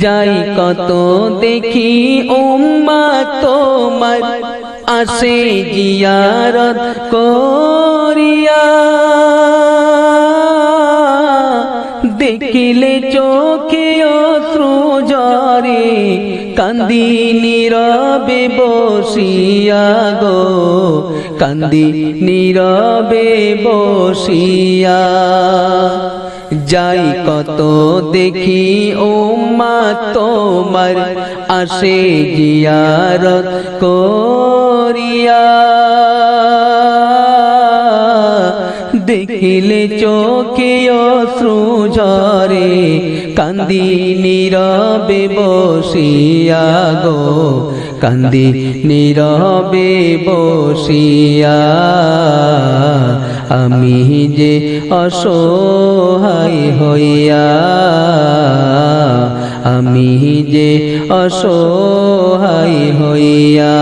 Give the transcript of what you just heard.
যাই কত দেখি উম্মত তোমার আসে জিয়ারত করিয়া, দেখিলে চোখে অশ্রু ঝরে কান্দি নীরবে বসিয়া গো, কান্দি নীরবে বসিয়া। যাই কত দেখি উম্মত তোমার আসে জিয়ারত করিয়া, দেখিলে চোখে অশ্রু ঝরে কান্দি নীরবে বসিয়া গো, কান্দি নীরবে বসিয়া। আমি যে অসহায় হইয়া, আমি যে অসহায় হইয়া।